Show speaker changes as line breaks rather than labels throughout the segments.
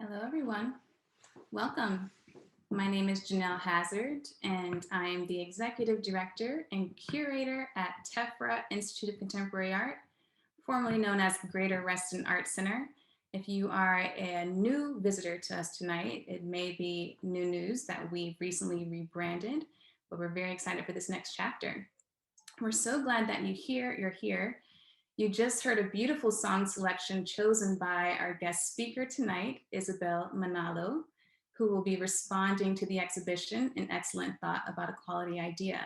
Hello, everyone. Welcome. My name is Janelle Hazard, and I am the Executive Director and Curator at TEFRA Institute of Contemporary Art, formerly known as Greater Reston Art Center. If you are a new visitor to us tonight, it may be new news that we've recently rebranded, but we're very excited for this next chapter. We're so glad that you're here. You just heard a beautiful song selection chosen by our guest speaker tonight, Isabel Manalo, who will be responding to the exhibition, An Excellent Thought About a Quality Idea.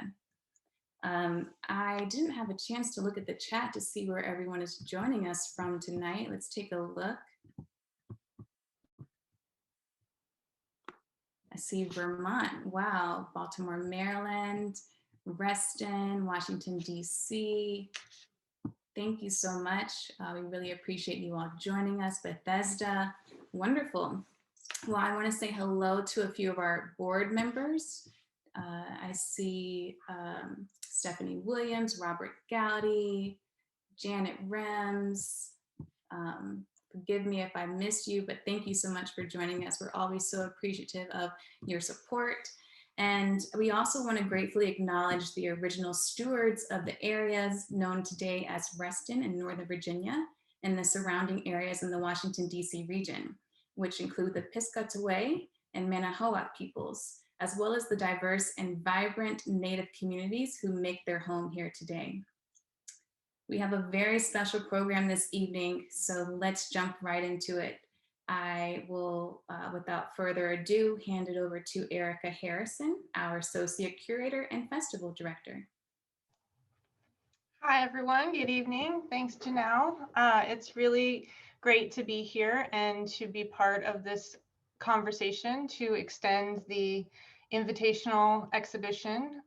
I didn't have a chance to look at the chat to see where everyone is joining us from tonight. Let's take a look. I see Vermont, wow, Baltimore, Maryland, Reston, Washington, DC. Thank you so much. We really appreciate you all joining us. Bethesda, wonderful. Well, I want to say hello to a few of our board members. I see Stephanie Williams, Robert Gowdy, Janet Rems. Forgive me if I missed you, but thank you so much for joining us. We're always so appreciative of your support. And we also want to gratefully acknowledge the original stewards of the areas known today as Reston and Northern Virginia and the surrounding areas in the Washington, D.C. region, which include the Piscataway and Manahoac peoples, as well as the diverse and vibrant Native communities who make their home here today. We have a very special program this evening, so let's jump right into it. I will, without further ado, hand it over to Erica Harrison, our Associate Curator and Festival Director.
Hi, everyone. Good evening. Thanks, Janelle. It's really great to be here and to be part of this conversation to extend the Invitational exhibition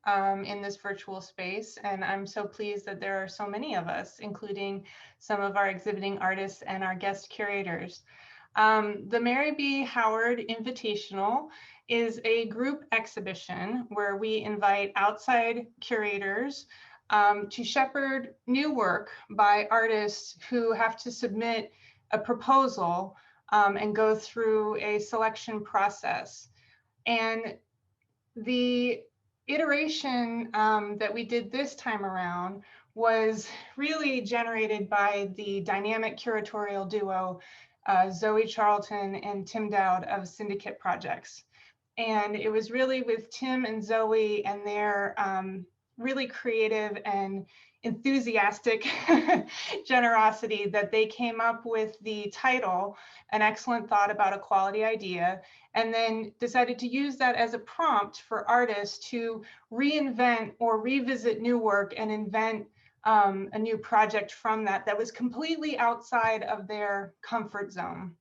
in this virtual space. And I'm so pleased that there are so many of us, including some of our exhibiting artists and our guest curators. The Mary B. Howard Invitational is a group exhibition where we invite outside curators to shepherd new work by artists who have to submit a proposal and go through a selection process. And the iteration that we did this time around was really generated by the dynamic curatorial duo, Zoe Charlton and Tim Dowd of Syndicate Projects. And it was really with Tim and Zoe and their really creative and enthusiastic generosity that they came up with the title, An Excellent Thought About a Quality Idea, and then decided to use that as a prompt for artists to reinvent or revisit new work and invent a new project from that was completely outside of their comfort zone.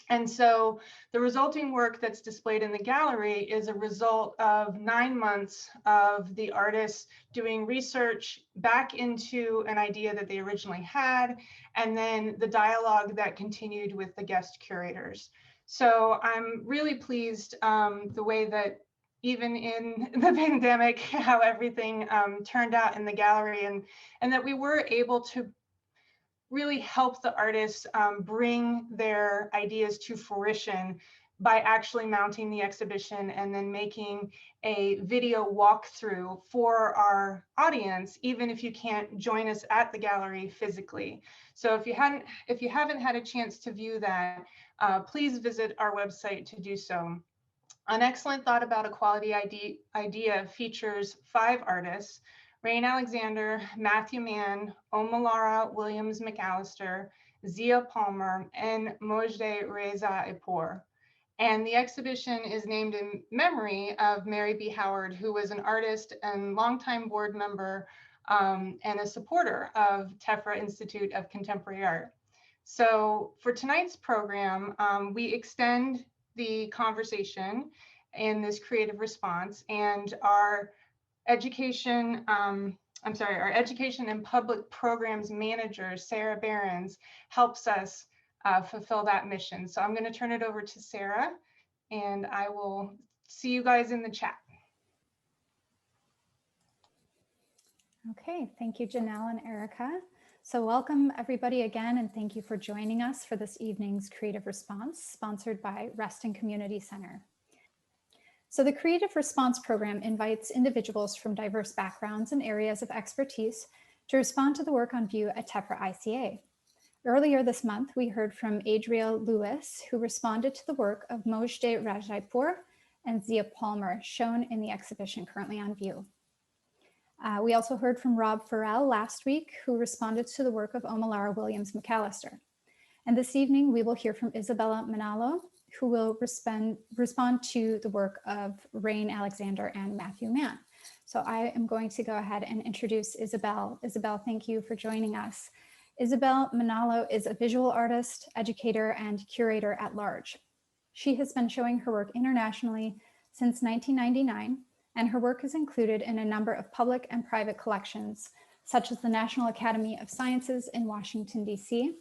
And so the resulting work that's displayed in the gallery is a result of 9 months of the artists doing research back into an idea that they originally had, and then the dialogue that continued with the guest curators. So I'm really pleased the way that even in the pandemic, how everything turned out in the gallery, and that we were able to really help the artists bring their ideas to fruition by actually mounting the exhibition and then making a video walkthrough for our audience, even if you can't join us at the gallery physically. So if you haven't had a chance to view that, please visit our website to do so. An Excellent Thought About a Quality Idea features 5 artists: Rain Alexander, Matthew Mann, Omalara Williams McAllister, Zia Palmer, and Mojde Reza Ipor. And the exhibition is named in memory of Mary B. Howard, who was an artist and longtime board member and a supporter of TEFRA Institute of Contemporary Art. So for tonight's program, we extend the conversation in this creative response, and our education and public programs manager, Sarah Behrens, helps us fulfill that mission. So I'm going to turn it over to Sarah, and I will see you guys in the chat.
Okay, thank you, Janelle and Erica. So welcome everybody again, and thank you for joining us for this evening's Creative Response, sponsored by Reston Community Center. So the Creative Response program invites individuals from diverse backgrounds and areas of expertise to respond to the work on view at Tefra ICA. Earlier this month, we heard from Adriel Lewis, who responded to the work of Mojde Rajaipur and Zia Palmer, shown in the exhibition currently on view. We also heard from Rob Farrell last week, who responded to the work of Omalara Williams McAllister. And this evening, we will hear from Isabel Manalo, who will respond to the work of Rahne Alexander and Matthew Mann. So I am going to go ahead and introduce Isabel. Isabel, thank you for joining us. Isabel Manalo is a visual artist, educator, and curator at large. She has been showing her work internationally since 1999, and her work is included in a number of public and private collections, such as the National Academy of Sciences in Washington, D.C.,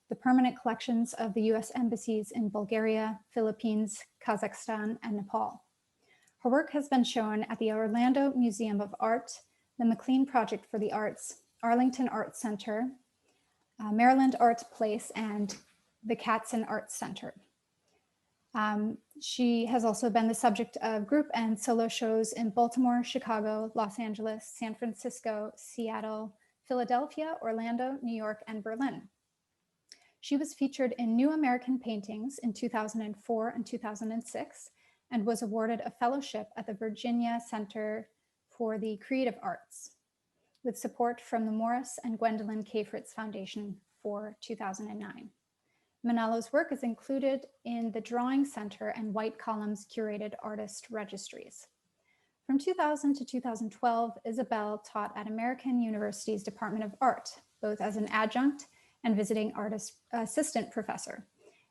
the permanent collections of the U.S. embassies in Bulgaria, Philippines, Kazakhstan, and Nepal. Her work has been shown at the Orlando Museum of Art, the McLean Project for the Arts, Arlington Arts Center, Maryland Arts Place, and the Katzen Arts Center. She has also been the subject of group and solo shows in Baltimore, Chicago, Los Angeles, San Francisco, Seattle, Philadelphia, Orlando, New York, and Berlin. She was featured in New American Paintings in 2004 and 2006, and was awarded a fellowship at the Virginia Center for the Creative Arts, with support from the Morris and Gwendolyn K. Fritz Foundation for 2009. Manalo's work is included in the Drawing Center and White Columns curated artist registries. From 2000 to 2012, Isabel taught at American University's Department of Art, both as an adjunct and visiting artist assistant professor.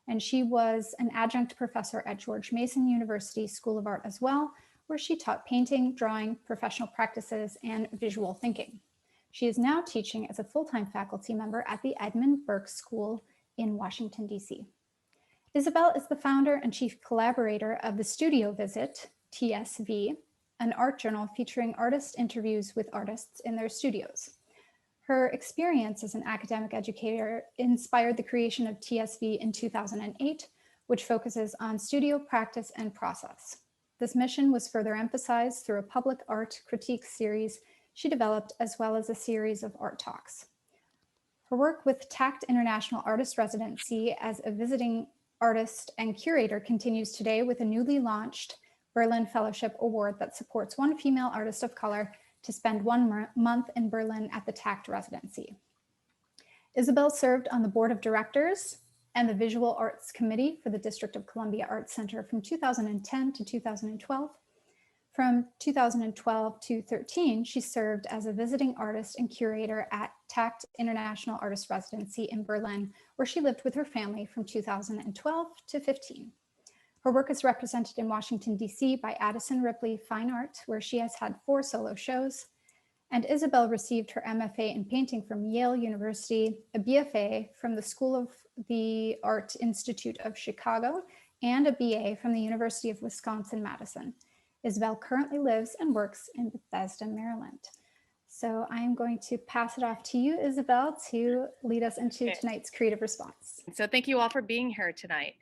And she was an adjunct professor at George Mason University School of Art as well, where she taught painting, drawing, professional practices, and visual thinking. She is now teaching as a full-time faculty member at the Edmund Burke School in Washington, D.C. Isabel is the founder and chief collaborator of the Studio Visit, TSV, an art journal featuring artist interviews with artists in their studios. Her experience as an academic educator inspired the creation of TSV in 2008, which focuses on studio practice and process. This mission was further emphasized through a public art critique series she developed, as well as a series of art talks. Her work with TACT International Artist Residency as a visiting artist and curator continues today with a newly launched Berlin Fellowship Award that supports one female artist of color to spend 1 month in Berlin at the TACT residency. Isabel served on the board of directors and the Visual Arts Committee for the District of Columbia Arts Center from 2010 to 2012. From 2012 to 13, she served as a visiting artist and curator at TACT International Artist Residency in Berlin, where she lived with her family from 2012 to 15. Her work is represented in Washington, D.C. by Addison Ripley Fine Art, where she has had 4 solo shows. And Isabel received her MFA in painting from Yale University, a BFA from the School of the Art Institute of Chicago, and a BA from the University of Wisconsin-Madison. Isabel currently lives and works in Bethesda, Maryland. So I'm going to pass it off to you, Isabel, to lead us into tonight's creative response.
So thank you all for being here tonight.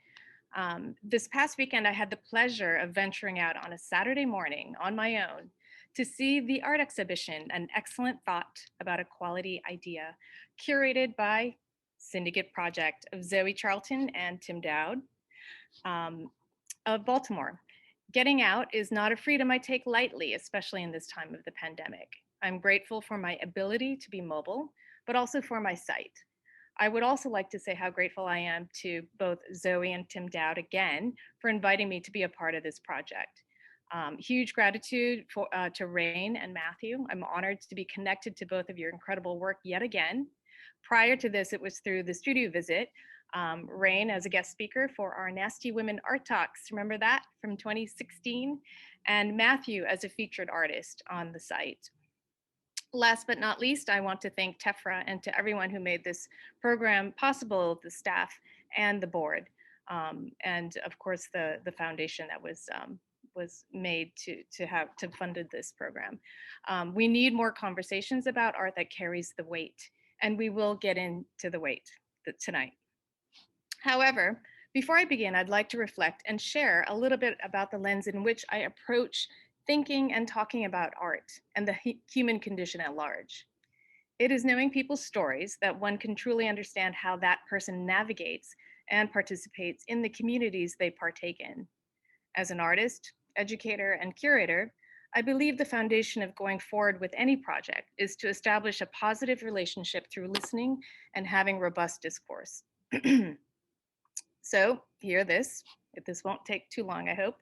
This past weekend, I had the pleasure of venturing out on a Saturday morning on my own to see the art exhibition, An Excellent Thought About a Quality Idea, curated by Syndicate Project of Zoe Charlton and Tim Dowd of Baltimore. Getting out is not a freedom I take lightly, especially in this time of the pandemic. I'm grateful for my ability to be mobile, but also for my sight. I would also like to say how grateful I am to both Zoe and Tim Dowd again for inviting me to be a part of this project. Huge gratitude to Rahne and Matthew. I'm honored to be connected to both of your incredible work yet again. Prior to this, it was through the Studio Visit, Rahne as a guest speaker for our Nasty Women Art Talks, remember that, from 2016? And Matthew as a featured artist on the site. Last but not least, I want to thank Tefra and to everyone who made this program possible, the staff and the board, and of course the foundation that was made to funded this program. We need more conversations about art that carries the weight and we will get into the weight tonight. However, before I begin, I'd like to reflect and share a little bit about the lens in which I approach thinking and talking about art and the human condition at large. It is knowing people's stories that one can truly understand how that person navigates and participates in the communities they partake in. As an artist, educator, and curator, I believe the foundation of going forward with any project is to establish a positive relationship through listening and having robust discourse. So hear this, if this won't take too long, I hope.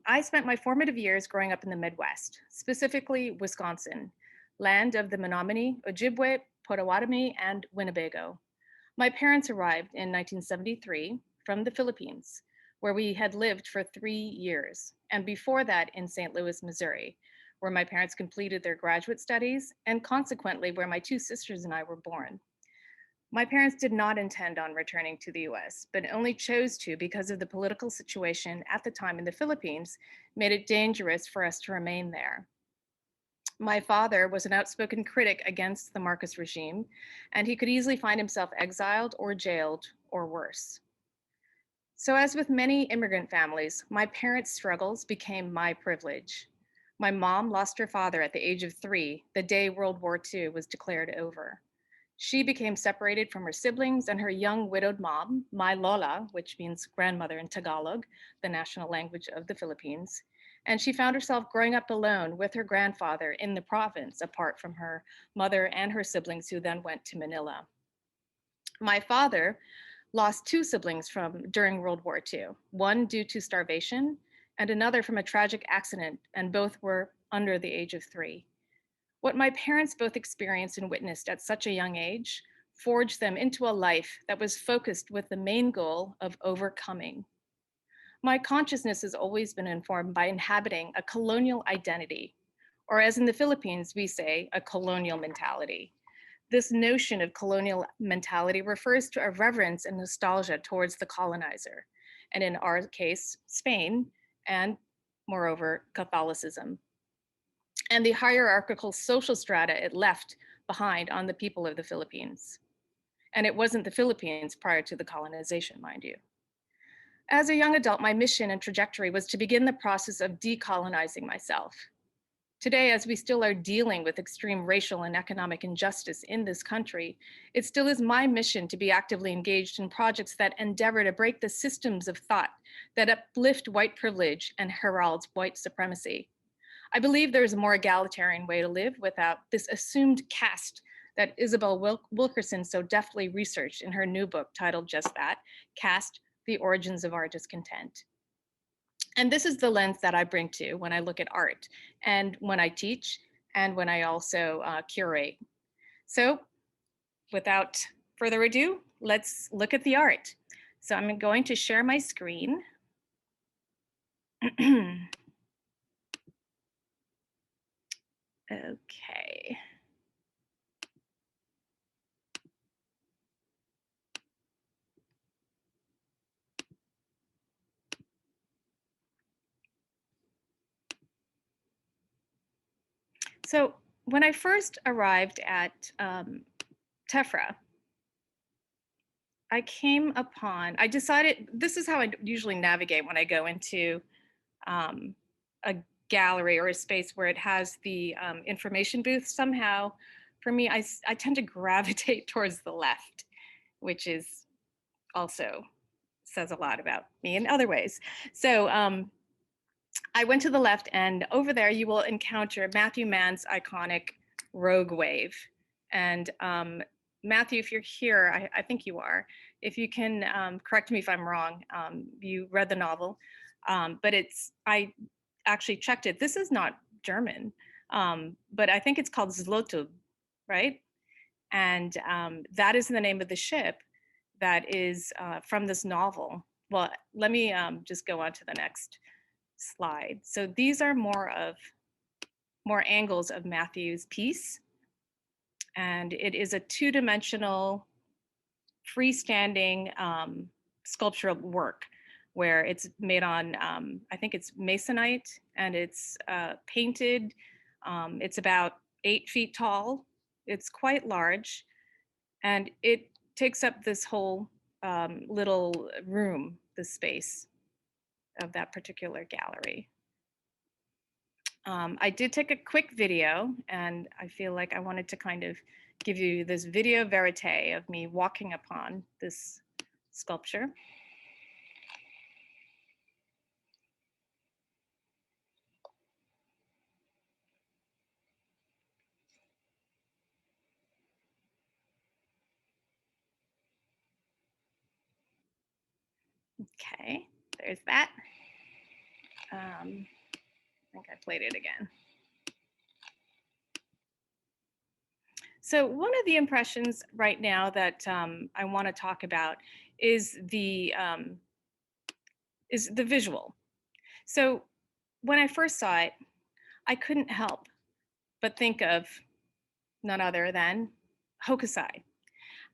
I spent my formative years growing up in the Midwest, specifically Wisconsin, land of the Menominee, Ojibwe, Potawatomi, and Winnebago. My parents arrived in 1973 from the Philippines, where we had lived for 3 years, and before that in St. Louis, Missouri, where my parents completed their graduate studies, and consequently where my 2 sisters and I were born. My parents did not intend on returning to the US, but only chose to because of the political situation at the time in the Philippines made it dangerous for us to remain there. My father was an outspoken critic against the Marcos regime, and he could easily find himself exiled or jailed or worse. So as with many immigrant families, my parents' struggles became my privilege. My mom lost her father at the age of 3, the day World War II was declared over. She became separated from her siblings and her young widowed mom, my Lola, which means grandmother in Tagalog, the national language of the Philippines. And she found herself growing up alone with her grandfather in the province, apart from her mother and her siblings who then went to Manila. My father lost 2 siblings during World War II, one due to starvation and another from a tragic accident, and both were under the age of 3. What my parents both experienced and witnessed at such a young age forged them into a life that was focused with the main goal of overcoming. My consciousness has always been informed by inhabiting a colonial identity, or as in the Philippines, we say, a colonial mentality. This notion of colonial mentality refers to a reverence and nostalgia towards the colonizer, and in our case, Spain, and moreover, Catholicism, and the hierarchical social strata it left behind on the people of the Philippines. And it wasn't the Philippines prior to the colonization, mind you. As a young adult, my mission and trajectory was to begin the process of decolonizing myself. Today, as we still are dealing with extreme racial and economic injustice in this country, it still is my mission to be actively engaged in projects that endeavor to break the systems of thought that uplift white privilege and herald white supremacy. I believe there is a more egalitarian way to live without this assumed caste that Isabel Wilkerson so deftly researched in her new book titled just that, Caste, The Origins of Our Discontent. And this is the lens that I bring to when I look at art and when I teach and when I also curate. So without further ado, let's look at the art. So I'm going to share my screen. Okay. So when I first arrived at Tefra, I decided, this is how I usually navigate when I go into a gallery or a space where it has the information booth. Somehow, for me, I tend to gravitate towards the left, which is also says a lot about me in other ways. So I went to the left, and over there you will encounter Matthew Mann's iconic Rogue Wave. And Matthew, if you're here, I think you are. If you can correct me if I'm wrong, you read the novel, but I actually checked it. This is not German, but I think it's called Zlotub, right? And that is the name of the ship that is from this novel. Well, let me just go on to the next slide. So these are more angles of Matthew's piece. And it is a 2-dimensional freestanding sculptural work where it's made on, I think it's masonite, and it's painted. It's about 8 feet tall. It's quite large. And it takes up this whole little room, the space of that particular gallery. I did take a quick video, and I feel like I wanted to kind of give you this video verite of me walking upon this sculpture. Okay, there's that. I think I played it again. So one of the impressions right now that I want to talk about is the visual. So when I first saw it, I couldn't help but think of none other than Hokusai.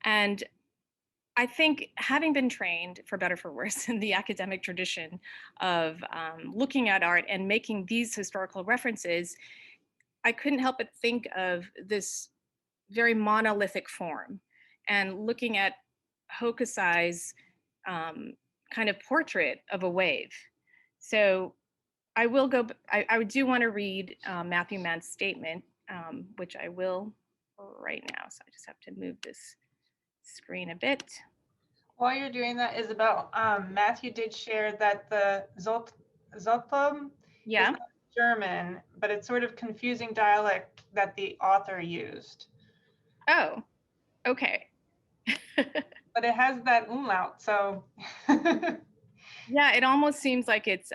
And I think, having been trained, for better for worse, in the academic tradition of looking at art and making these historical references, I couldn't help but think of this very monolithic form, and looking at Hokusai's kind of portrait of a wave. So I will go, I do want to read Matthew Mann's statement, which I will right now. So I just have to move this screen a bit.
While you're doing that, Isabel, Matthew did share that the Zoltom
Yeah.
is not German, but it's sort of confusing dialect that the author used.
Oh, okay.
But it has that umlaut, so.
Yeah, it almost seems like it's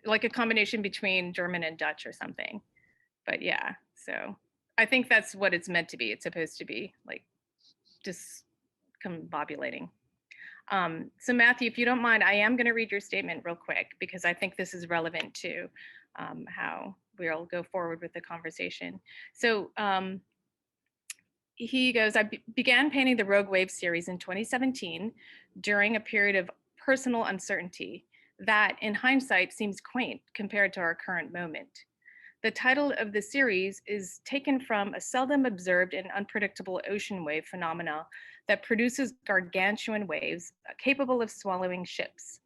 like a combination between German and Dutch or something. But yeah, so I think that's what it's meant to be. It's supposed to be like just combobulating. So Matthew, if you don't mind, I am going to read your statement real quick, because I think this is relevant to how we'll go forward with the conversation. So he goes, I began painting the Rogue Wave series in 2017 during a period of personal uncertainty that, in hindsight, seems quaint compared to our current moment. The title of the series is taken from a seldom observed and unpredictable ocean wave phenomena that produces gargantuan waves capable of swallowing ships.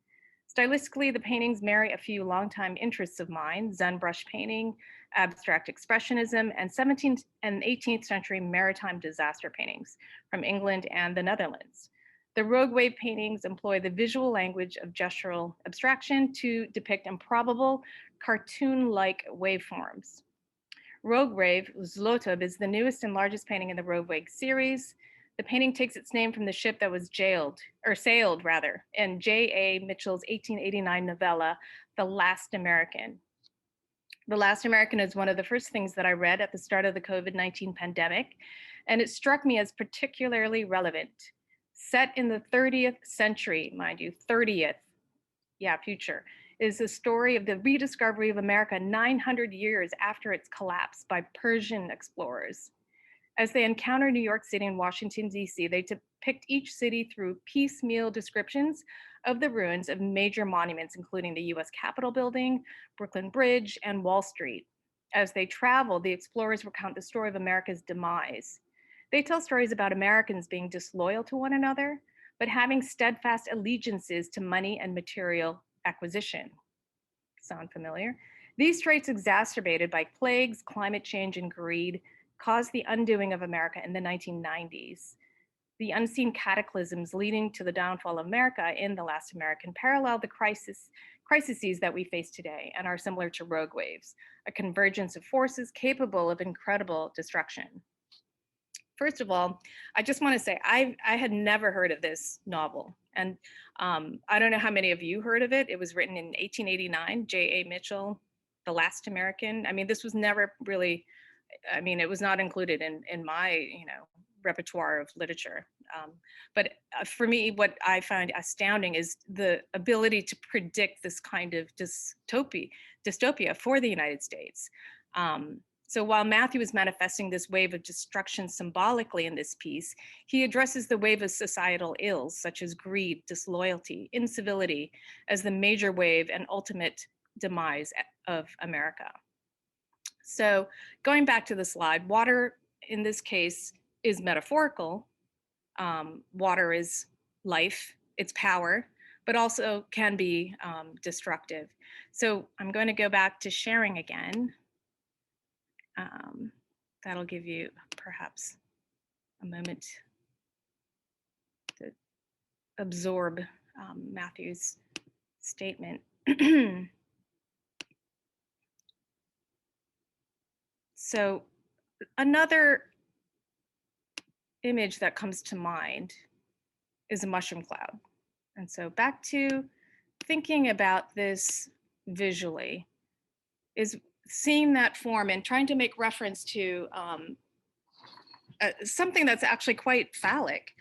Stylistically, the paintings marry a few longtime interests of mine: Zen brush painting, abstract expressionism, and 17th and 18th century maritime disaster paintings from England and the Netherlands. The Rogue Wave paintings employ the visual language of gestural abstraction to depict improbable, cartoon-like waveforms. Rogue Wave, Zlotub, is the newest and largest painting in the Rogue Wave series. The painting takes its name from the ship that was sailed in J.A. Mitchell's 1889 novella, The Last American. The Last American is one of the first things that I read at the start of the COVID-19 pandemic, and it struck me as particularly relevant. Set in the 30th century, mind you, 30th, future, is the story of the rediscovery of America 900 years after its collapse by Persian explorers. As they encounter New York City and Washington, D.C., they depict each city through piecemeal descriptions of the ruins of major monuments, including the U.S. Capitol Building, Brooklyn Bridge, and Wall Street. As they travel, the explorers recount the story of America's demise. They tell stories about Americans being disloyal to one another, but having steadfast allegiances to money and material acquisition. Sound familiar? These traits, exacerbated by plagues, climate change, and greed, caused the undoing of America in the 1990s. The unseen cataclysms leading to the downfall of America in The Last American parallel the crises that we face today and are similar to rogue waves, a convergence of forces capable of incredible destruction. First of all, I just want to say I had never heard of this novel, and I don't know how many of you heard of it. It was written in 1889, J.A. Mitchell, The Last American. I mean, this was never really, it was not included in my, repertoire of literature. But for me, what I find astounding is the ability to predict this kind of dystopia for the United States. So while Matthew is manifesting this wave of destruction symbolically in this piece, he addresses the wave of societal ills such as greed, disloyalty, incivility as the major wave and ultimate demise of America. So going back to the slide, water in this case is metaphorical. Water is life, it's power, but also can be destructive. So I'm going to go back to sharing again. That'll give you perhaps a moment to absorb Matthew's statement. So another image that comes to mind is a mushroom cloud. And so back to thinking about this visually is seeing that form and trying to make reference to something that's actually quite phallic,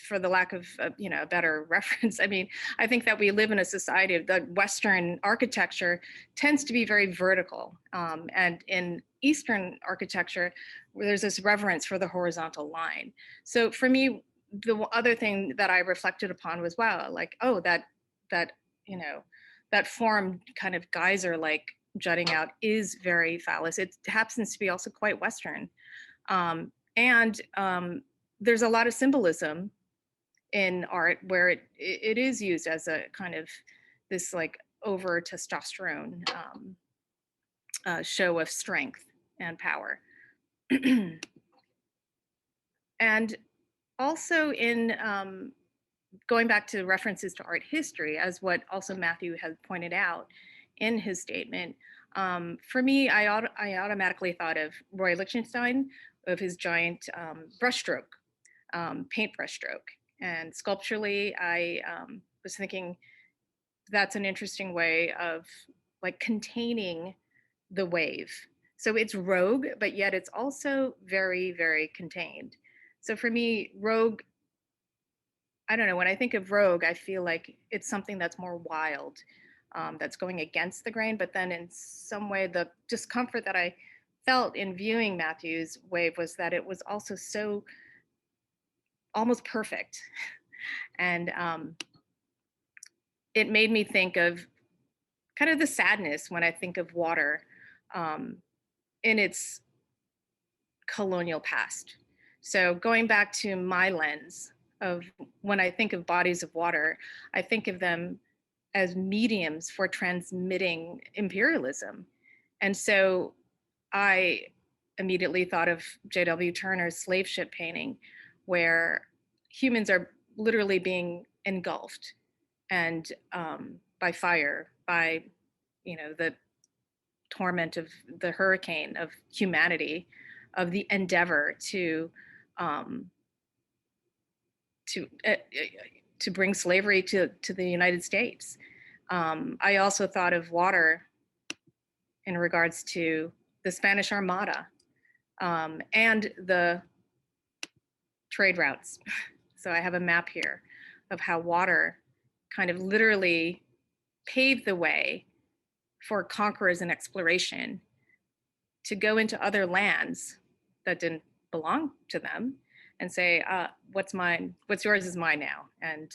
for the lack of a better reference. I mean, I think that we live in a society of the Western architecture tends to be very vertical, and in Eastern architecture, where there's this reverence for the horizontal line. So for me, the other thing that I reflected upon was, wow, like, oh, that that form kind of geyser like jutting out is very phallus. It happens to be also quite Western. And there's a lot of symbolism in art where it is used as a kind of this like over testosterone show of strength and power. And also in going back to references to art history, as what also Matthew has pointed out in his statement, for me, I automatically thought of Roy Lichtenstein, of his giant brushstroke, paintbrush stroke. And sculpturally, I was thinking that's an interesting way of like containing the wave. So it's rogue, but yet it's also very, very contained. So for me, rogue, I don't know, when I think of rogue, I feel like it's something that's more wild, that's going against the grain. But then in some way, the discomfort that I felt in viewing Matthew's wave was that it was also so almost perfect. And it made me think of kind of the sadness when I think of water in its colonial past. So going back to my lens of when I think of bodies of water, I think of them as mediums for transmitting imperialism. And so I immediately thought of J.W. Turner's slave ship painting, where humans are literally being engulfed and by fire, by the torment of the hurricane of humanity, of the endeavor um, to to bring slavery to the United States. I also thought of water in regards to the Spanish Armada and the trade routes. So I have a map here of how water kind of literally paved the way for conquerors and exploration to go into other lands that didn't belong to them and say, what's mine, what's yours is mine now, and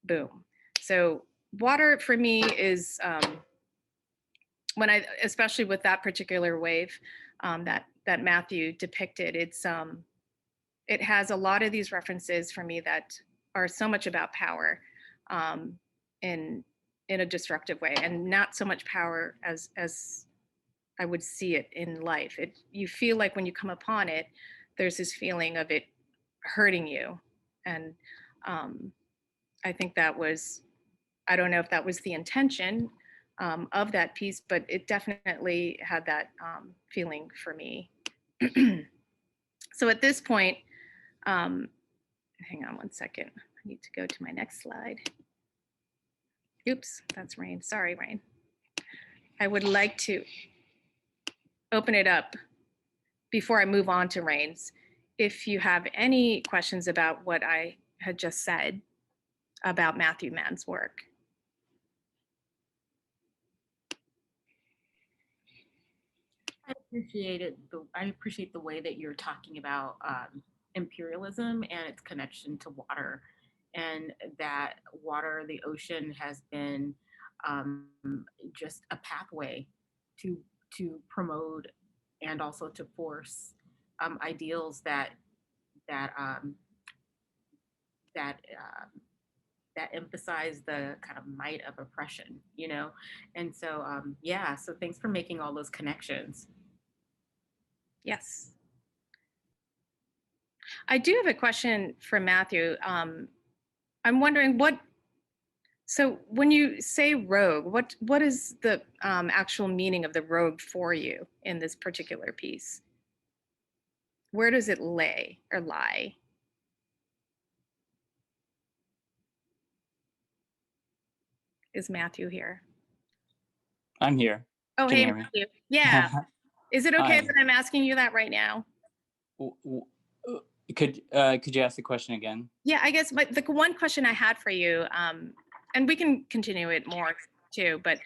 boom. So water for me is, when I, especially with that particular wave that Matthew depicted, it has a lot of these references for me that are so much about power in a destructive way, and not so much power as I would see it in life. You feel like when you come upon it, there's this feeling of it hurting you. And I think that was, I don't know if that was the intention of that piece, but it definitely had that feeling for me. So at this point, hang on one second. I need to go to my next slide. Oops, that's Rain. Sorry, Rain. I would like to open it up before I move on to Rain's. If you have any questions about what I had just said about Matthew Mann's work.
I appreciate the way that you're talking about imperialism and its connection to water, and that water, the ocean, has been just a pathway to promote and also to force ideals that that that that emphasize the kind of might of oppression, you know? And so, yeah, so thanks for making all those connections.
Yes. I do have a question for Matthew. I'm wondering so when you say rogue, what is the actual meaning of the rogue for you in this particular piece? Where does it lay or lie? Is Matthew here?
I'm here.
Oh,
Can you
hey,
hear me?
Matthew. Yeah. Is it okay
Hi.
that I'm asking you that right now?
Could you ask the question again?
Yeah, I guess the one question I had for you, and we can continue it more too, but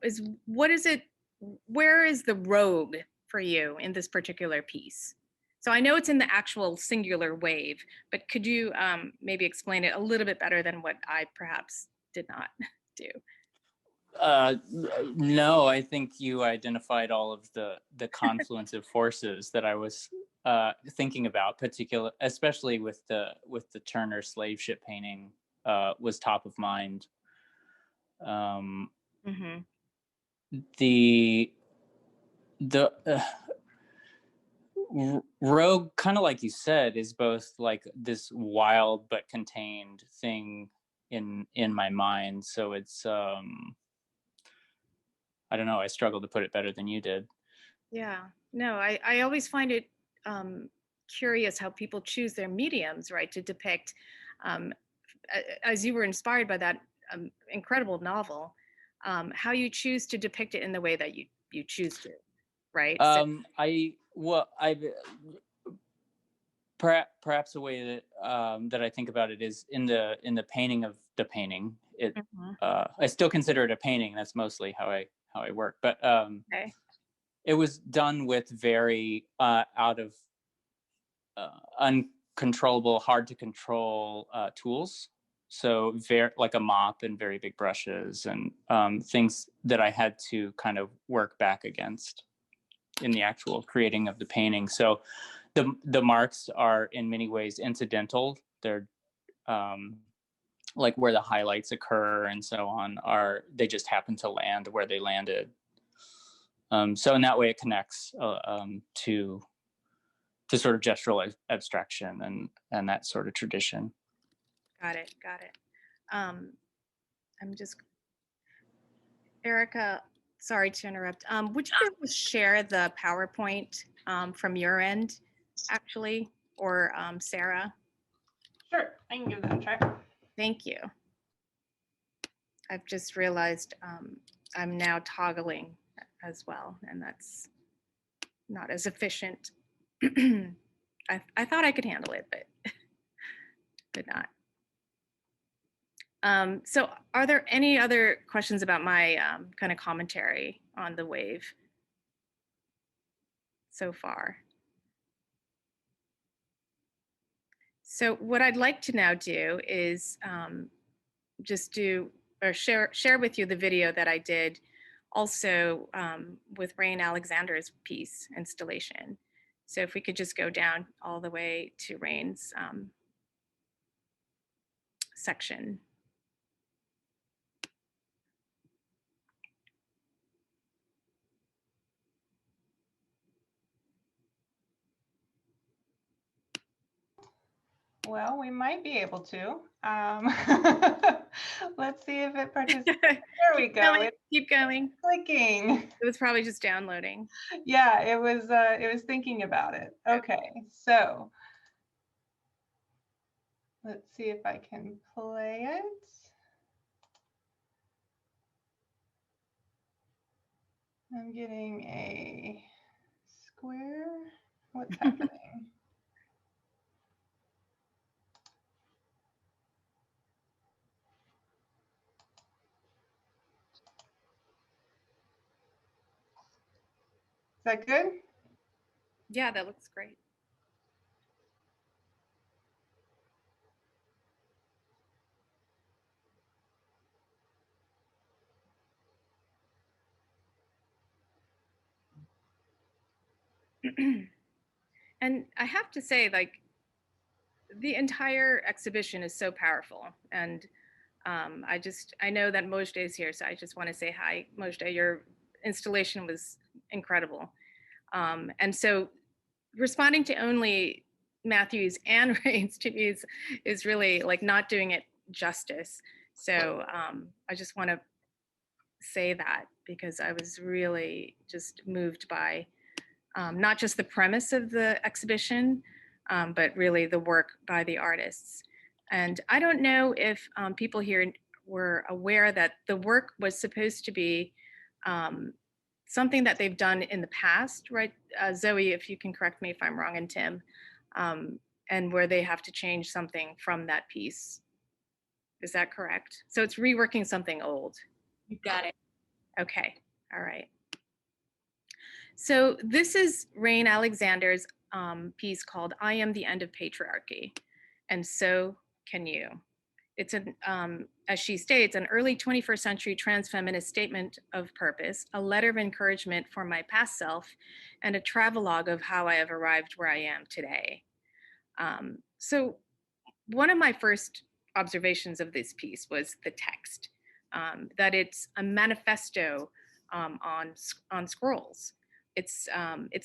is what is it, where is the rogue for you in this particular piece? So I know it's in the actual singular wave, but could you maybe explain it a little bit better than what I perhaps did not do?
No, I think you identified all of the confluence of forces that I was thinking about, especially with the Turner slave ship painting was top of mind.
Mm-hmm.
The rogue, kind of like you said, is both like this wild but contained thing in my mind. So it's I don't know, I struggled to put it better than you did.
Yeah, no, I always find it curious how people choose their mediums, right, to depict, as you were inspired by that incredible novel, how you choose to depict it in the way that you choose to, right?
Perhaps a way that I think about it is in the painting of the painting. I still consider it a painting. That's mostly how I work. But
okay.
It was done with very out of uncontrollable, hard to control tools. So very like a mop and very big brushes and things that I had to kind of work back against in the actual creating of the painting. So the marks are in many ways incidental. They're like where the highlights occur and so on they just happen to land where they landed. So in that way it connects to sort of gestural abstraction and that sort of tradition.
Got it. I'm just, Erica, sorry to interrupt. Would you be able to share the PowerPoint from your end, actually, or Sarah?
Sure, I can give that a try.
Thank you. I've just realized I'm now toggling as well, and that's not as efficient. I thought I could handle it, but not. So are there any other questions about my kind of commentary on the wave so far? So what I'd like to now do is just do or share with you the video that I did also with Rain Alexander's piece installation. So if we could just go down all the way to Rain's section.
Well, we might be able to. Let's see if it participates. There we go.
Keep going.
Clicking.
It was probably just downloading.
Yeah, it was thinking about it. Okay, so let's see if I can play it. I'm getting a square. What's happening? Is that good?
Yeah, that looks great. And I have to say, like, the entire exhibition is so powerful. And I know that Mojde is here, so I just want to say hi, Mojde. Your installation was incredible. And so responding to only Matthews and Rains to me is really like not doing it justice. So I just want to say that because I was really just moved by not just the premise of the exhibition, but really the work by the artists. And I don't know if people here were aware that the work was supposed to be something that they've done in the past, right? Zoe, if you can correct me if I'm wrong, and Tim, and where they have to change something from that piece. Is that correct? So it's reworking something old.
You got it.
Okay, all right. So this is Rain Alexander's piece called I Am the End of Patriarchy, and so can you. It's an, as she states, an early 21st century trans feminist statement of purpose, a letter of encouragement for my past self, and a travelogue of how I have arrived where I am today. So one of my first observations of this piece was the text, that it's a manifesto on scrolls. It's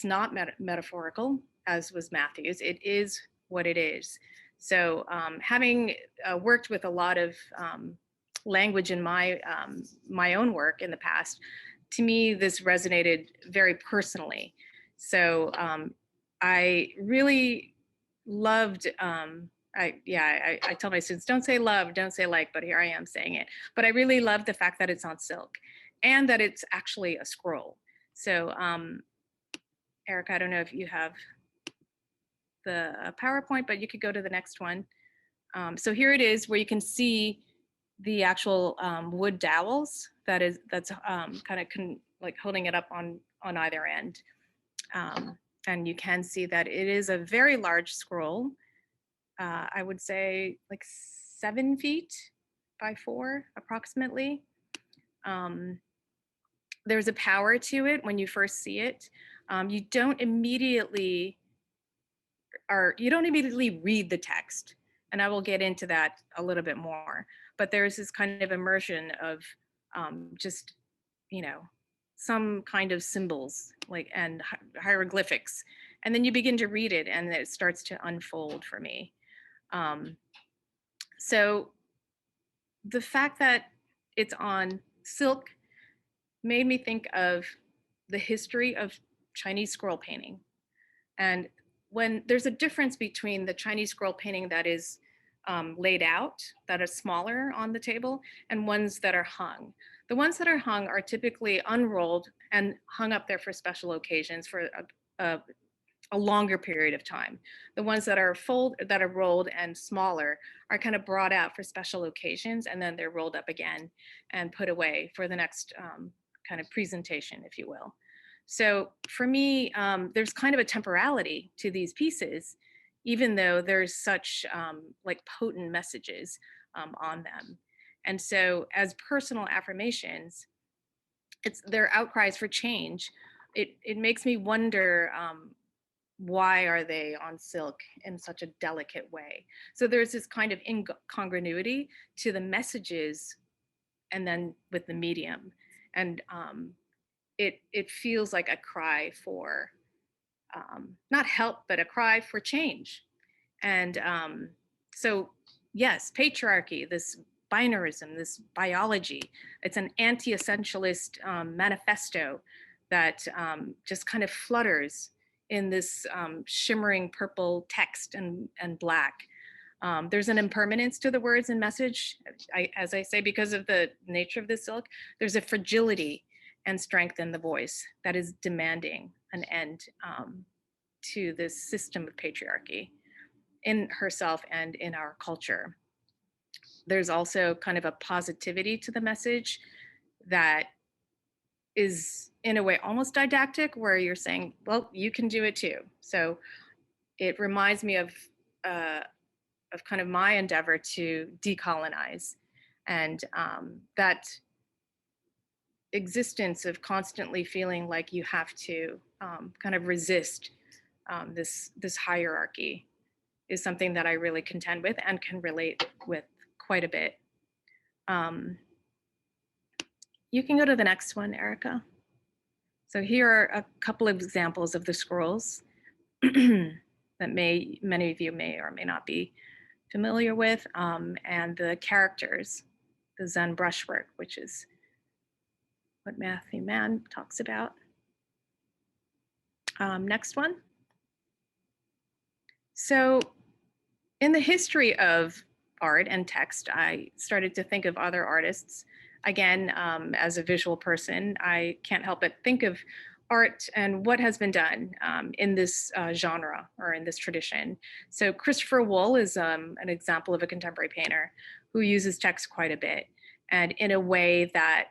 not metaphorical, as was Matthews. It is what it is. So having worked with a lot of language in my my own work in the past, to me this resonated very personally. So I really loved. I tell my students, don't say love, don't say like, but here I am saying it. But I really love the fact that it's on silk and that it's actually a scroll. So Erica, I don't know if you have the PowerPoint, but you could go to the next one. So here it is where you can see the actual wood dowels that's kind of like holding it up on either end. And you can see that it is a very large scroll. I would say like 7 feet by 4 approximately. There's a power to it when you first see it. You don't immediately read the text, and I will get into that a little bit more. But there's this kind of immersion of just, you know, some kind of symbols like and hieroglyphics, and then you begin to read it, and it starts to unfold for me. So the fact that it's on silk made me think of the history of Chinese scroll painting. And when there's a difference between the Chinese scroll painting that is laid out, that are smaller on the table, and ones that are hung. The ones that are hung are typically unrolled and hung up there for special occasions for a longer period of time. The ones that are rolled and smaller are kind of brought out for special occasions, and then they're rolled up again and put away for the next kind of presentation, if you will. So for me, there's kind of a temporality to these pieces, even though there's such like potent messages on them. And so as personal affirmations, their outcries for change. It makes me wonder, why are they on silk in such a delicate way? So there's this kind of incongruity to the messages and then with the medium. And it feels like a cry for, not help, but a cry for change. And so yes, patriarchy, this binarism, this biology, it's an anti-essentialist manifesto that just kind of flutters in this shimmering purple text and black. There's an impermanence to the words and message. As I say, because of the nature of the silk, there's a fragility and strength in the voice that is demanding an end to this system of patriarchy in herself and in our culture. There's also kind of a positivity to the message that is in a way almost didactic, where you're saying, well, you can do it too. So it reminds me of kind of my endeavor to decolonize, and that existence of constantly feeling like you have to kind of resist this hierarchy. is something that I really contend with and can relate with quite a bit. You can go to the next one, Erica. So here are a couple of examples of the scrolls that many of you may or may not be familiar with, and the characters, the Zen brushwork, which is what Matthew Mann talks about. Next one. So in the history of art and text, I started to think of other artists. Again, as a visual person, I can't help but think of art and what has been done in this genre or in this tradition. So Christopher Wool is an example of a contemporary painter who uses text quite a bit, and in a way that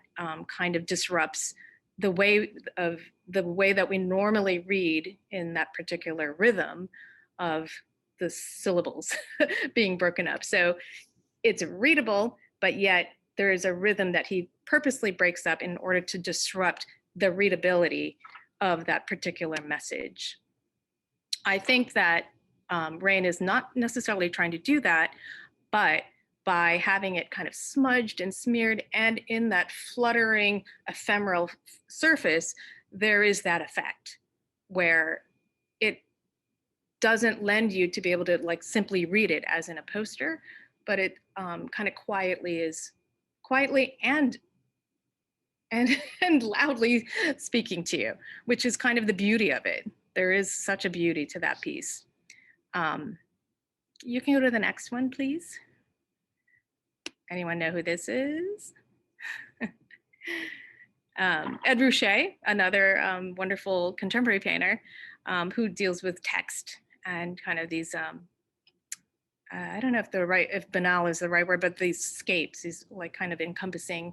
kind of disrupts the way that we normally read in that particular rhythm of the syllables being broken up. So it's readable, but yet there is a rhythm that he purposely breaks up in order to disrupt the readability of that particular message. I think that Rahne is not necessarily trying to do that, but by having it kind of smudged and smeared and in that fluttering ephemeral surface, there is that effect where it doesn't lend you to be able to like simply read it as in a poster, but it kind of quietly and loudly speaking to you, which is kind of the beauty of it. There is such a beauty to that piece. You can go to the next one, please. Anyone know who this is? Ed Ruscha, another wonderful contemporary painter who deals with text and kind of these, I don't know if banal is the right word, but these scapes, these like kind of encompassing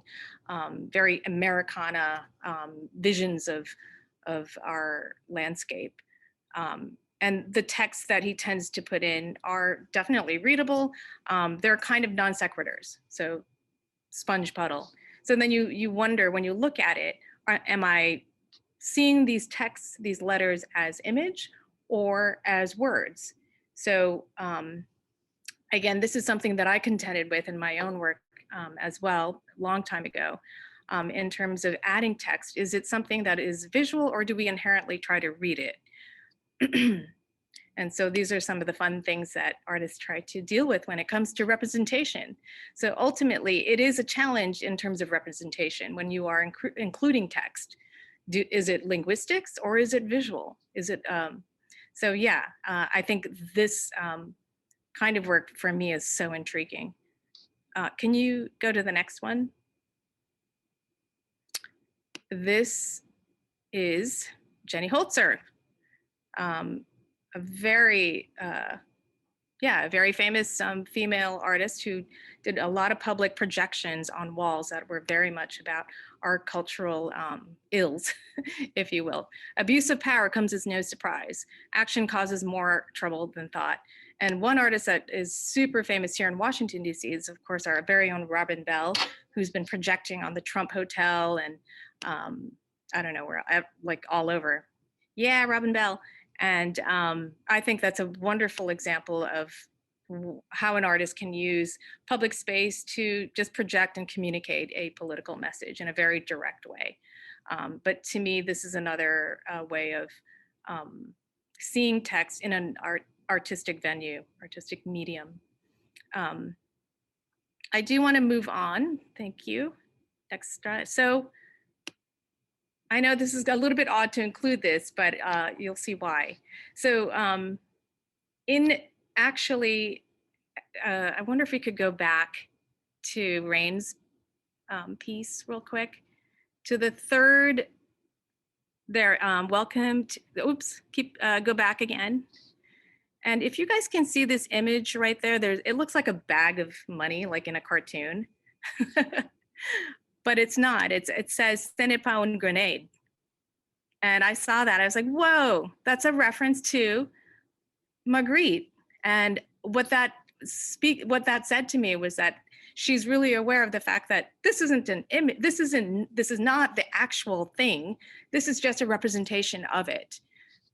very Americana visions of our landscape. And the texts that he tends to put in are definitely readable. They're kind of non sequiturs, so sponge puddle. So then you wonder when you look at it, am I seeing these texts, these letters as image or as words? So again, this is something that I contended with in my own work as well, a long time ago, in terms of adding text. Is it something that is visual or do we inherently try to read it? And so these are some of the fun things that artists try to deal with when it comes to representation. So ultimately, it is a challenge in terms of representation when you are including text. Is it linguistics or is it visual? Is it, so yeah, I think this kind of work for me is so intriguing. Can you go to the next one? This is Jenny Holzer. A very famous female artist who did a lot of public projections on walls that were very much about our cultural ills, if you will. Abuse of power comes as no surprise. Action causes more trouble than thought. And one artist that is super famous here in Washington, D.C. is, of course, our very own Robin Bell, who's been projecting on the Trump Hotel and I don't know, where, like all over. Yeah, Robin Bell. And I think that's a wonderful example of how an artist can use public space to just project and communicate a political message in a very direct way. But to me, this is another way of seeing text in an artistic venue, artistic medium. I do want to move on. Thank you. Next slide. So I know this is a little bit odd to include this, but you'll see why. So I wonder if we could go back to Rahne's piece real quick. To the third there, welcome to, oops, go back again. And if you guys can see this image right there, it looks like a bag of money, like in a cartoon. But it's not. It says "Ce n'est pas une grenade," and I saw that. I was like, "Whoa, that's a reference to Magritte." And what that said to me was that she's really aware of the fact that this isn't an image. This is not the actual thing. This is just a representation of it.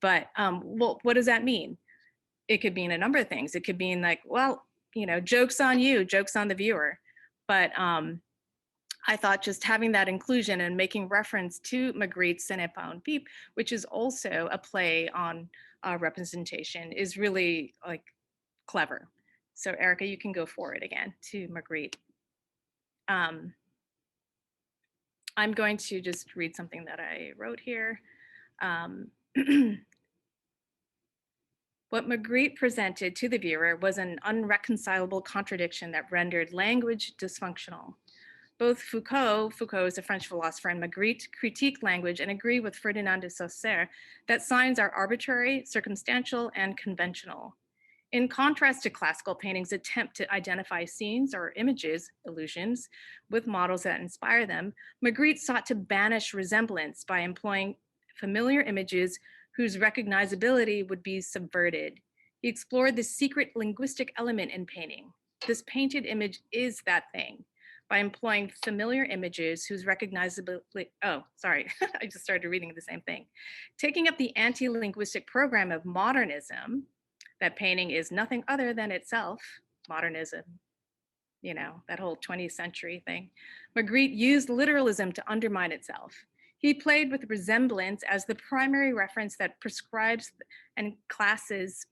But well, what does that mean? it could mean a number of things. It could mean like, well, you know, joke's on you, joke's on the viewer. But I thought just having that inclusion and making reference to Magritte's Ce n'est pas un pipe, which is also a play on representation, is really like clever. So Erica, you can go for it again to Magritte. I'm going to just read something that I wrote here. What Magritte presented to the viewer was an unreconcilable contradiction that rendered language dysfunctional. Both Foucault is a French philosopher, and Magritte critique language and agree with Ferdinand de Saussure that signs are arbitrary, circumstantial, and conventional. In contrast to classical painting's attempt to identify scenes or images, illusions, with models that inspire them, Magritte sought to banish resemblance by employing familiar images whose recognizability would be subverted. He explored the secret linguistic element in painting. This painted image is that thing, by employing familiar images whose recognizability, oh, sorry, I just started reading the same thing. Taking up the anti-linguistic program of modernism, that painting is nothing other than itself, modernism, you know, that whole 20th century thing. Magritte used literalism to undermine itself. He played with resemblance as the primary reference that prescribes and classes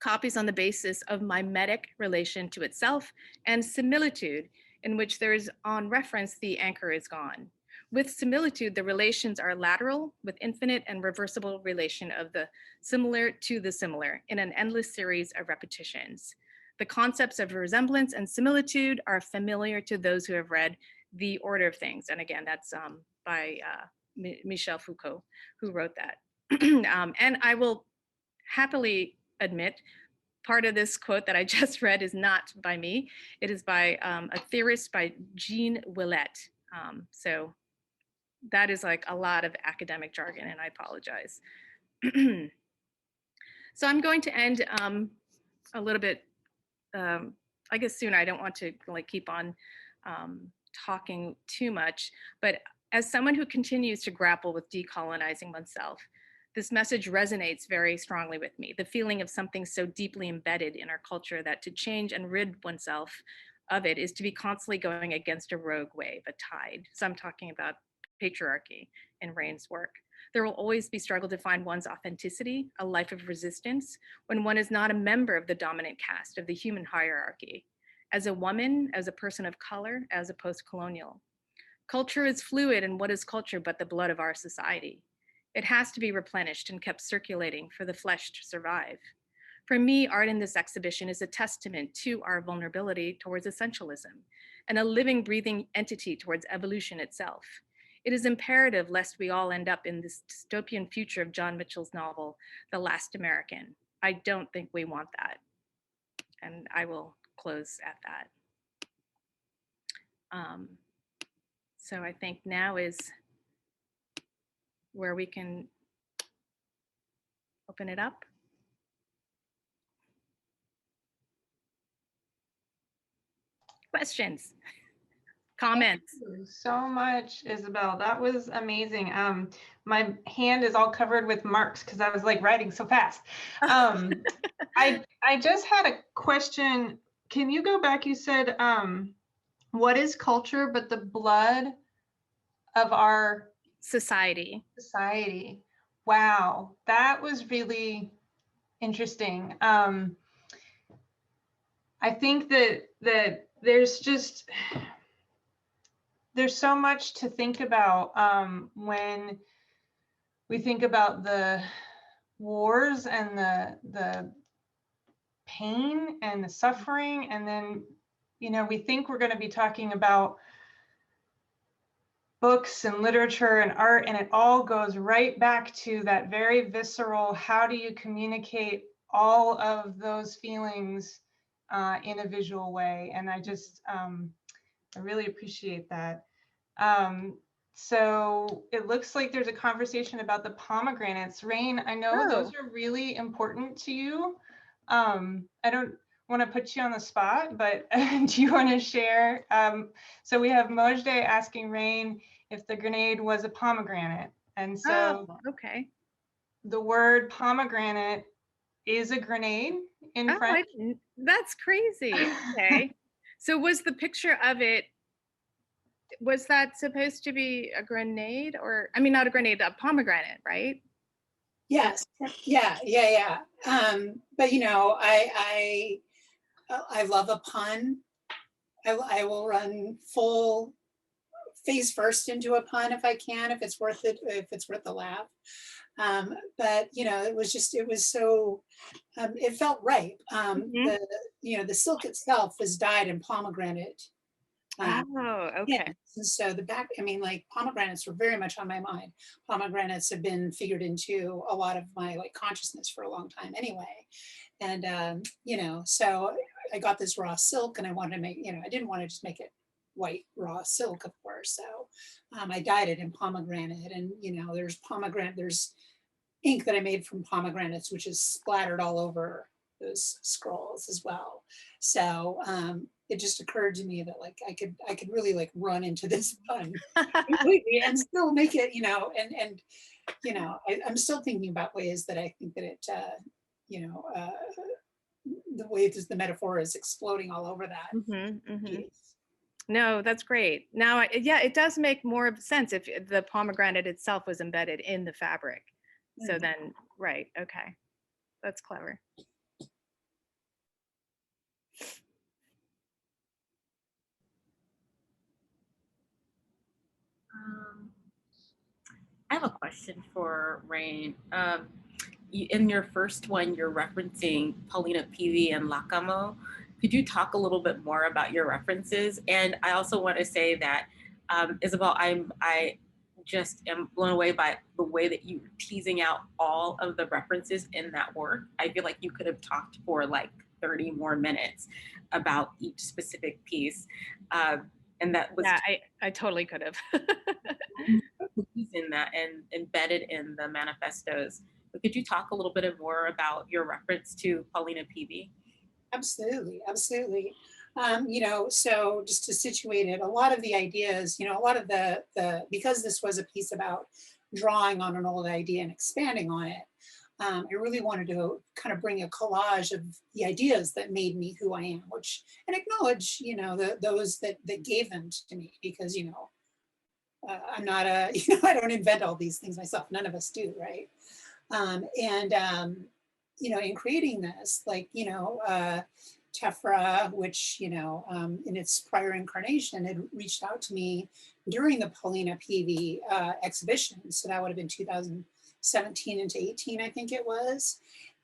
copies on the basis of mimetic relation to itself, and similitude, in which there is on reference the anchor is gone. With similitude, the relations are lateral, with infinite and reversible relation of the similar to the similar in an endless series of repetitions. The concepts of resemblance and similitude are familiar to those who have read The Order of Things. And again, that's by Michel Foucault, who wrote that. And I will happily admit, part of this quote that I just read is not by me. It is by a theorist, by Jean Willette. So that is like a lot of academic jargon, and I apologize. So I'm going to end a little bit, I guess soon. I don't want to like keep on talking too much, but as someone who continues to grapple with decolonizing oneself, this message resonates very strongly with me. The feeling of something so deeply embedded in our culture that to change and rid oneself of it is to be constantly going against a rogue wave, a tide. So I'm talking about patriarchy in Rahne's work. There will always be struggle to find one's authenticity, a life of resistance, when one is not a member of the dominant caste of the human hierarchy. As a woman, as a person of color, as a post-colonial. Culture is fluid, and what is culture but the blood of our society? It has to be replenished and kept circulating for the flesh to survive. For me, art in this exhibition is a testament to our vulnerability towards essentialism and a living, breathing entity towards evolution itself. It is imperative lest we all end up in this dystopian future of John Mitchell's novel, The Last American. I don't think we want that. And I will close at that. So I think now is where we can open it up. Questions, comments.
Thank you so much, Isabel. That was amazing. My hand is all covered with marks because I was like writing so fast. I just had a question. Can you go back? You said, what is culture but the blood of our
Society.
Wow, that was really interesting. I think that there's so much to think about when we think about the wars and the pain and the suffering, and then, you know, we think we're going to be talking about books and literature and art, and it all goes right back to that very visceral, how do you communicate all of those feelings in a visual way? And I just, I really appreciate that. So it looks like there's a conversation about the pomegranates. Rahne, I know those are really important to you. I don't want to put you on the spot, but do you want to share? So we have Mojde asking Rahne if the grenade was a pomegranate. And so
okay.
the word pomegranate is a grenade in
Oh,
French.
that's crazy. Okay. So was the picture of it, was that supposed to be a grenade, or, I mean, not a grenade, a pomegranate, right?
Yes, yeah. But you know, I love a pun. I will run full face first into a pun if I can, if it's worth it, if it's worth the laugh. But you know, it was so, it felt right.
Mhm.
The silk itself was dyed in pomegranate.
Oh,
Yeah,
okay.
and so I mean, like pomegranates were very much on my mind. Pomegranates have been figured into a lot of my like consciousness for a long time anyway. And so I got this raw silk and I wanted to make, I didn't want to just make it white raw silk, of course. So I dyed it in pomegranate, and there's ink that I made from pomegranates, which is splattered all over those scrolls as well. So it just occurred to me that like I could really like run into this pun completely and still make it, I'm still thinking about ways that I think that it, the way the metaphor is exploding all over that piece.
No, that's great. Now, yeah, it does make more of sense if the pomegranate itself was embedded in the fabric. So then, right, okay. That's clever.
I have a question for Rahne. In your first one, you're referencing Paulina Peavy and Lacamo. Could you talk a little bit more about your references? And I also want to say that, Isabel, I just am blown away by the way that you were teasing out all of the references in that work. I feel like you could have talked for like 30 more minutes about each specific piece. And that was,
yeah, I totally could have.
in that and embedded in the manifestos. But could you talk a little bit more about your reference to Paulina Peavy?
Absolutely. So just to situate it, a lot of the ideas, a lot of the because this was a piece about drawing on an old idea and expanding on it, I really wanted to kind of bring a collage of the ideas that made me who I am, and acknowledge, those that gave them to me, because, I'm not I don't invent all these things myself. None of us do, right? In creating this, Tephra, which, in its prior incarnation had reached out to me during the Paulina Peavy exhibition. So that would have been 2017 into 18, I think it was.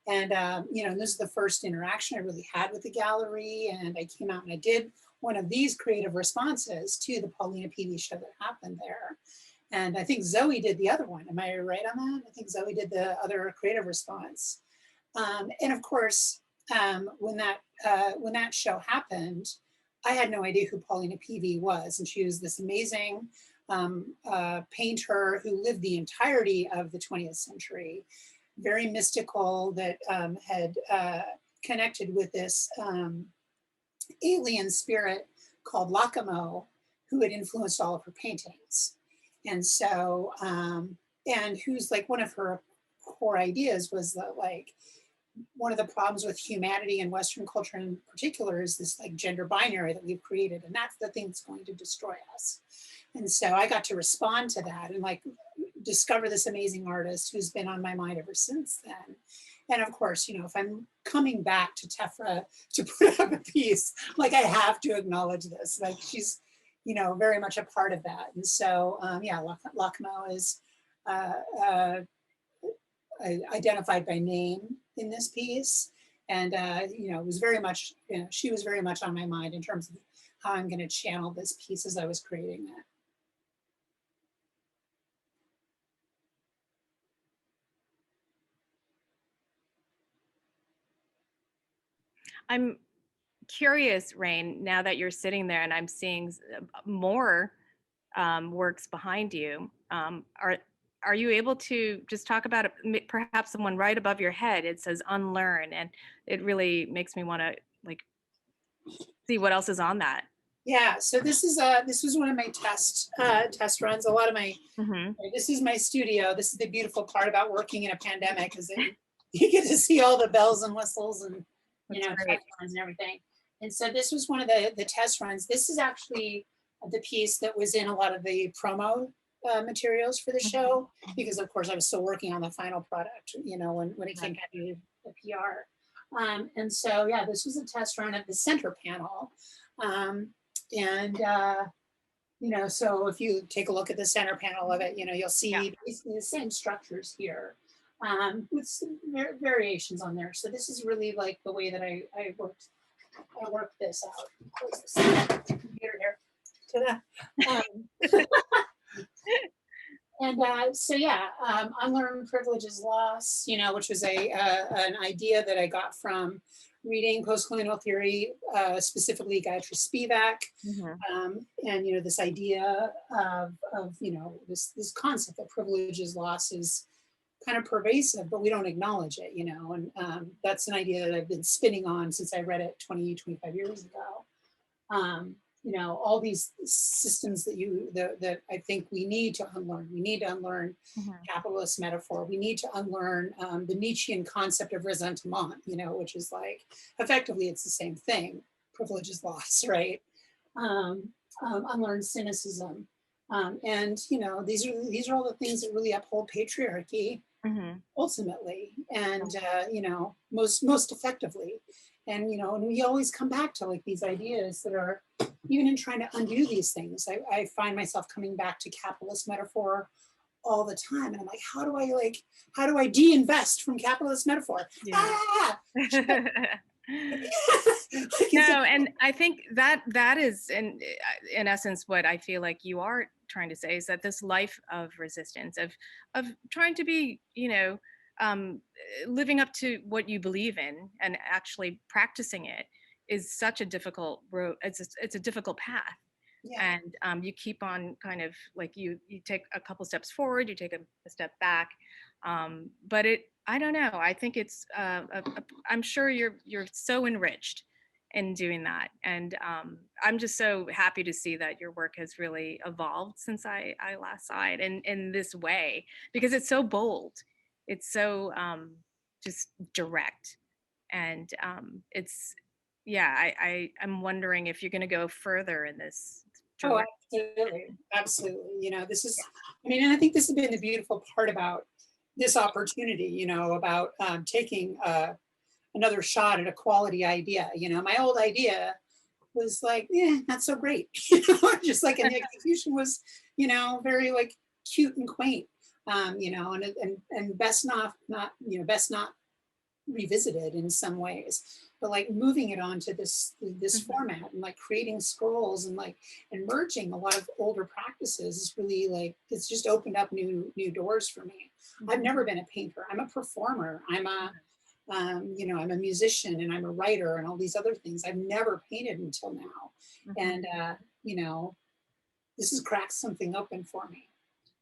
And, this is the first interaction I really had with the gallery. And I came out and I did one of these creative responses to the Paulina Peavy show that happened there. And I think Zoe did the other one. Am I right on that? I think Zoe did the other creative response. And of course, when that show happened, I had no idea who Paulina Peavy was. And she was this amazing painter who lived the entirety of the 20th century, very mystical, that had connected with this alien spirit called Lacamo, who had influenced all of her paintings. And so, and who's like, one of her core ideas was that like, one of the problems with humanity and Western culture in particular is this like gender binary that we've created. And that's the thing that's going to destroy us. And so I got to respond to that and like discover this amazing artist who's been on my mind ever since then. And of course, if I'm coming back to Tephra to put up a piece, like I have to acknowledge this, like she's, very much a part of that. And so, Lacamo is identified by name in this piece. And, it was very much, she was very much on my mind in terms of how I'm going to channel this piece as I was creating it.
I'm curious, Rahne, now that you're sitting there and I'm seeing more works behind you, are you able to just talk about it, perhaps the one right above your head? It says unlearn, and it really makes me want to like see what else is on that.
Yeah, so this was one of my test runs. A lot of my, this is my studio. This is the beautiful part about working in a pandemic, is that you get to see all the bells and whistles and, you
That's
know,
great.
test runs and everything. And so this was one of the test runs. This is actually the piece that was in a lot of the promo materials for the show, because of course I was still working on the final product, you know, when it came to do the PR. And so, yeah, this was a test run of the center panel. You know, so if you take a look at the center panel of it, you know, you'll see basically the same structures here, with some variations on there. So this is really like the way that I worked this out. Close this computer here. So yeah, unlearned privileges loss, you know, which was an idea that I got from reading post-colonial theory, specifically Gayatri Spivak, and you know, this idea of you know, this concept that privileges loss is kind of pervasive, but we don't acknowledge it, you know, and that's an idea that I've been spinning on since I read it 25 years ago. You know, all these systems that I think we need to unlearn. We need to unlearn capitalist metaphor. We need to unlearn the Nietzschean concept of ressentiment, you know, which is like, effectively, it's the same thing. Privilege is loss, right? Unlearn cynicism. And, you know, these are all the things that really uphold patriarchy ultimately, and, you know, most effectively. And, you know, and we always come back to like these ideas that are, even in trying to undo these things, I find myself coming back to capitalist metaphor all the time. And I'm like, how do I de-invest from capitalist metaphor?
Yeah.
Ah!
No, and I think that is in essence what I feel like you are trying to say, is that this life of resistance, of trying to be, you know, living up to what you believe in and actually practicing it is such a difficult road. It's a difficult path.
Yeah.
And you keep on kind of like you take a couple steps forward, you take a step back, but I don't know, I think it's I'm sure you're so enriched in doing that, and I'm just so happy to see that your work has really evolved since I last saw it in this way, because it's so bold, it's so just direct, and it's I'm wondering if you're going to go further in this
Oh,
direction.
absolutely. You know, this is, I mean, and I think this has been the beautiful part about this opportunity, you know, about taking another shot at a quality idea. You know, my old idea was like, not so great. You know, just like, and the execution was, you know, very like cute and quaint. You know, and best not revisited in some ways, but like moving it onto this format and like creating scrolls and like and merging a lot of older practices is really like, it's just opened up new doors for me. I've never been a painter. I'm a performer. I'm a you know, I'm a musician and I'm a writer and all these other things. I've never painted until now. And you know, this has cracked something open for me.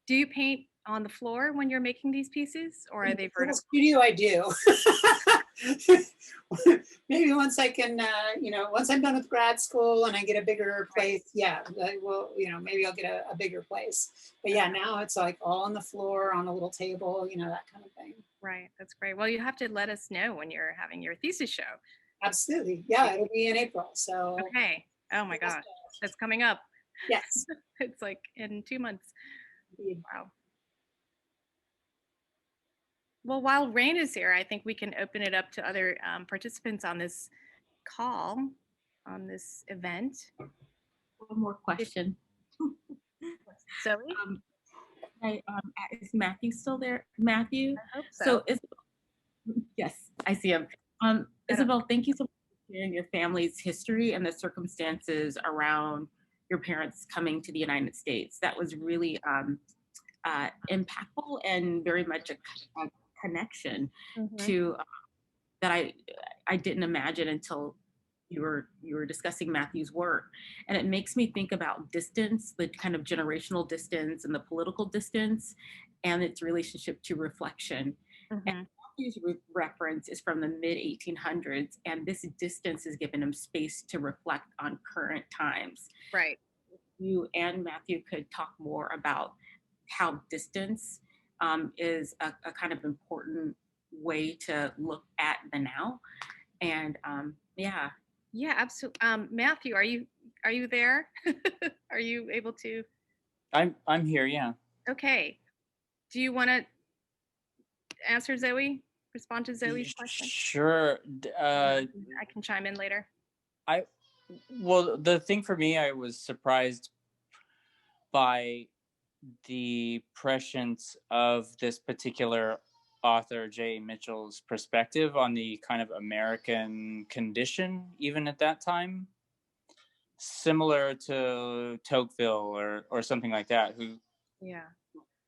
Do you paint on the floor when you're making these pieces, or are they vertical?
Studio, I do. Maybe once I can, you know, once I'm done with grad school and I get a bigger place, yeah, I will, you know, maybe I'll get a bigger place. But yeah, now it's like all on the floor, on a little table, you know, that kind of thing.
Right, that's great. Well, you have to let us know when you're having your thesis show.
Absolutely, yeah, it'll be in April. So.
Okay. Oh my gosh, that's coming up.
Yes.
It's like in 2 months.
Indeed.
Wow. Well, while Rahne is here, I think we can open it up to other participants on this call, on this event.
One more question.
Zoe?
Is Matthew still there? Matthew?
I hope so.
Yes, I see him. Isabel, thank you so much for sharing your family's history and the circumstances around your parents coming to the United States. That was really impactful and very much a connection to that I didn't imagine until you were discussing Matthew's work. And it makes me think about distance, the kind of generational distance and the political distance, and its relationship to reflection. And Matthew's reference is from the mid 1800s, and this distance has given him space to reflect on current times.
Right.
You and Matthew could talk more about how distance is a kind of important way to look at the now. And yeah.
Yeah, absolutely. Matthew, are you there? Are you able to?
I'm here, yeah.
Okay. Do you want to answer Zoe? Respond to Zoe's question?
Sure.
I can chime in later.
Well, the thing for me, I was surprised by the prescience of this particular author, J. Mitchell's perspective on the kind of American condition, even at that time, similar to Tocqueville or something like that, who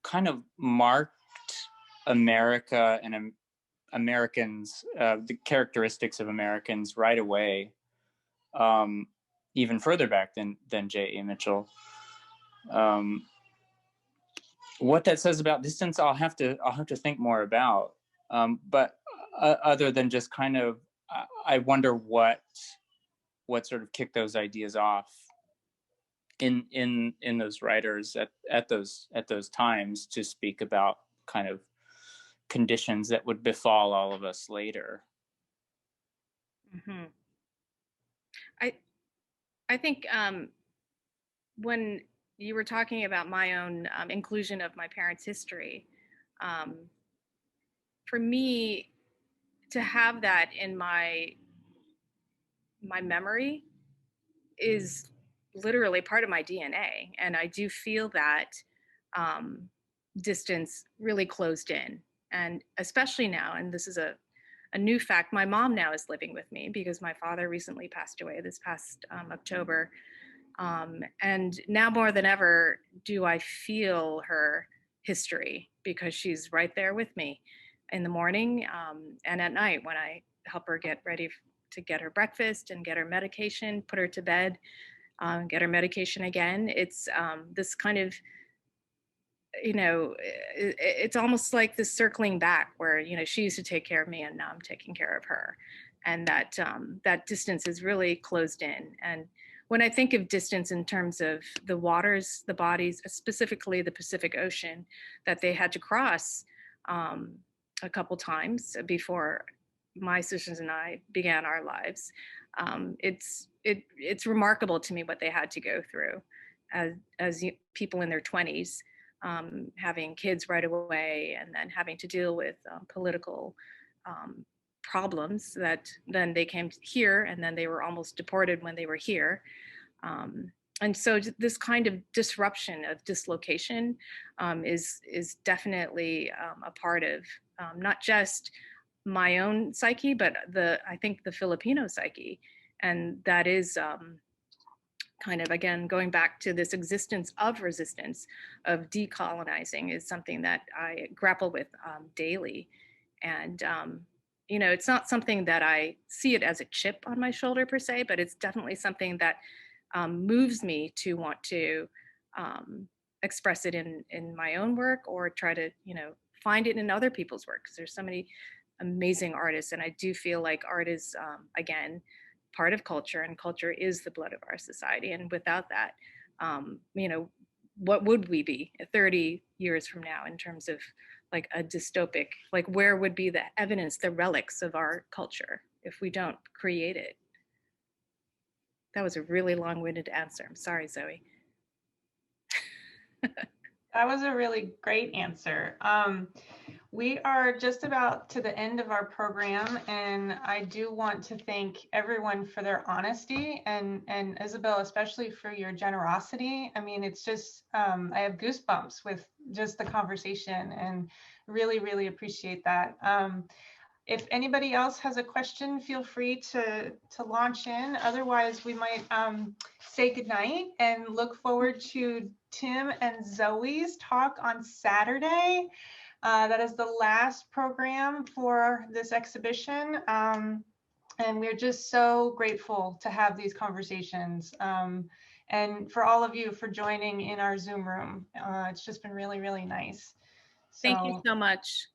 kind of marked America and Americans, the characteristics of Americans right away, even further back than J.A. Mitchell. What that says about distance, I'll have to think more about. But other than just kind of, I wonder what sort of kicked those ideas off in those writers at those times to speak about kind of conditions that would befall all of us later.
Mm-hmm. I think when you were talking about my own inclusion of my parents' history, for me to have that in my memory is literally part of my DNA, and I do feel that distance really closed in, and especially now, and this is a new fact, my mom now is living with me because my father recently passed away this past October. And now more than ever do I feel her history because she's right there with me in the morning and at night when I help her get ready to get her breakfast and get her medication, put her to bed, get her medication again. It's this kind of, it's almost like this circling back where, she used to take care of me and now I'm taking care of her. And that distance is really closed in. And when I think of distance in terms of the waters, the bodies, specifically the Pacific Ocean that they had to cross a couple times before my sisters and I began our lives, it's remarkable to me what they had to go through as people in their 20s, having kids right away and then having to deal with political problems that then they came here and then they were almost deported when they were here. And so this kind of disruption of dislocation is definitely a part of not just my own psyche, but I think the Filipino psyche. And that is kind of, again, going back to this existence of resistance, of decolonizing is something that I grapple with daily. And it's not something that I see it as a chip on my shoulder per se, but it's definitely something that moves me to want to express it in my own work or try to, find it in other people's work. Because there's so many amazing artists. And I do feel like art is, again, part of culture, and culture is the blood of our society. And without that, what would we be 30 years from now in terms of like a dystopic, like where would be the evidence, the relics of our culture if we don't create it? That was a really long-winded answer. I'm sorry, Zoe.
That was a really great answer. We are just about to the end of our program, and I do want to thank everyone for their honesty and Isabel, especially for your generosity. I mean, it's just, I have goosebumps with just the conversation and really, really appreciate that. If anybody else has a question, feel free to launch in. Otherwise, we might say goodnight and look forward to Tim and Zoe's talk on Saturday. That is the last program for this exhibition. And we're just so grateful to have these conversations. And for all of you for joining in our Zoom room. It's just been really, really nice.
Thank you so much.